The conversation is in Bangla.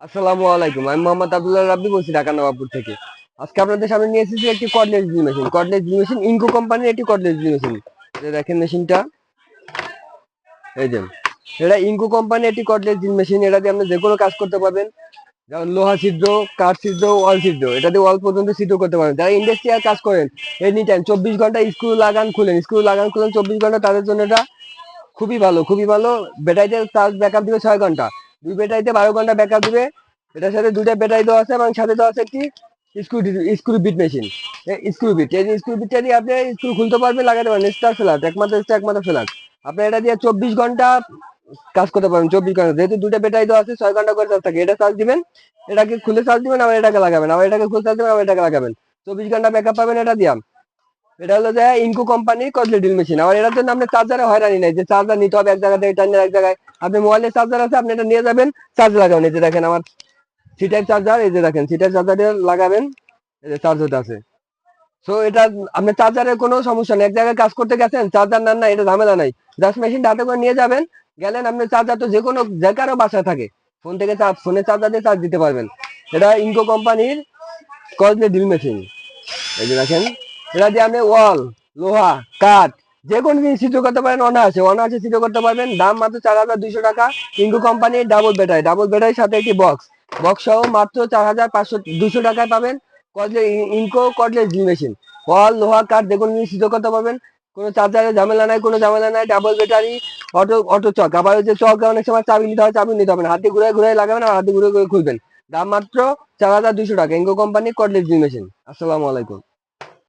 আসসালামু আলাইকুম। আমি মোহাম্মদ আব্দুল্লাহ রাব্বি বলছি ঢাকা নবাবপুর থেকে। আজকে আপনাদের সামনে নিয়ে এসেছি একটি cordless drill machine. Cordless drill machine Ingco কোম্পানির একটি কর্ডলেস ড্রিল মেশিন। যে দেখেন মেশিনটা, এই যে এটা ইনকো কোম্পানির একটি কর্ডলেস ড্রিল মেশিন। এটা দিয়ে আপনি যে কোনো কাজ করতে পারবেন, যেমন লোহা ছিদ্র, কাঠ ছিদ্র, ওয়াল ছিদ্র। এটা দিয়ে ওয়াল পর্যন্ত ছিদ্র করতে পারবেন। যারা ইন্ডাস্ট্রিয়াল কাজ করেন এনি টাইম 24 ঘন্টা স্ক্রু লাগান খুলেন, 24 ঘন্টা তাদের জন্য এটা খুবই ভালো, খুবই ভালো। ব্যাটারিতে চার্জ ব্যাকআপ দিবে 6 ঘন্টা, দুই ব্যাটারিতে 12 ঘন্টা ব্যাকআপ দিবে। এটার সাথে দুইটা ব্যাটারি দেওয়া আছে এবং সাথে দেওয়া আছে একটি screw screw bit machine. Screw bit, এই স্ক্রু বিটটা দিয়ে আপনি স্ক্রু খুলতে পারবেন, লাগাতে পারবেন। স্টার ফ্ল্যাট, একমাত্র ফ্ল্যাট। আপনি এটা দিয়ে 24 ঘন্টা কাজ করতে পারবেন। 24 ঘন্টা, যেহেতু দুইটা ব্যাটারি দেওয়া আছে, 6 ঘন্টা করে চার্জ থাকে। এটা চার্জ দিবেন, এটাকে খুলে চার্জ দিবেন, আবার এটাকে লাগাবেন, আবার এটাকে খুলে চার্জ দিবেন, আবার এটাকে লাগাবেন। 24 ঘন্টা ব্যাকআপ পাবেন এটা দিয়া। এটা হলো যে ইনকো কোম্পানির কডলি ড্রিল মেশিন। আবার এটার জন্য আপনি চার্জারে হয়রানি নাই, যে চার্জার নিতে হবে এক জায়গা থেকে টাইনের এক জায়গায়। আপনি মোবাইলের চার্জার আছে, আপনি এটা নিয়ে যাবেন, চার্জ লাগাবেন। এই যে দেখেন আমার সি টাইপ চার্জার, এই যে দেখেন সি টাইপ চার্জার লাগাবেন, এই যে চার্জ হতে আছে। সো এটা আপনার চার্জারের কোনো সমস্যা নেই। এক জায়গায় কাজ করতে গেছেন, চার্জার নেন না, এটা ঝামেলা নাই। জাস্ট মেশিনটা হাতে করে নিয়ে যাবেন, গেলেন। আপনার চার্জার তো যে কারো বাসায় থাকে, ফোন থেকে ফোনে চার্জার দিয়ে চার্জ দিতে পারবেন। এটা ইনকো কোম্পানির কডলি ড্রিল মেশিন। এই যে দেখেন, এটা দিয়ে আপনি ওয়াল, লোহা, কাঠ, যে কোনো জিনিস ছিদ্র করতে পারেন। অনায়াসে ছিদ্র করতে পারবেন। দাম মাত্র 4200 টাকা। ইনকো কোম্পানির ডাবল ব্যাটারির সাথে একটি বক্স সহ মাত্র 4200 টাকায় পাবেন ইনকো কর্ডলেস ড্রিল মেশিন। ওয়াল, লোহা, কাঠ, যে কোনো জিনিস ছিদ্র করতে পারবেন। কোনো চার্জারের ঝামেলা নাই, কোনো ঝামেলা নাই। ডাবল ব্যাটারি, অটো অটো চক। আবার ওই যে চক অনেক সময় চাবি নিতে হবে না, হাতে ঘুরে ঘুরে লাগাবেন আর হাতে ঘুরে ঘুরে খুলবেন। দাম মাত্র 4200 টাকা। ইনকো কোম্পানির কর্ডলেস ড্রিল মেশিন। আসসালামু আলাইকুম।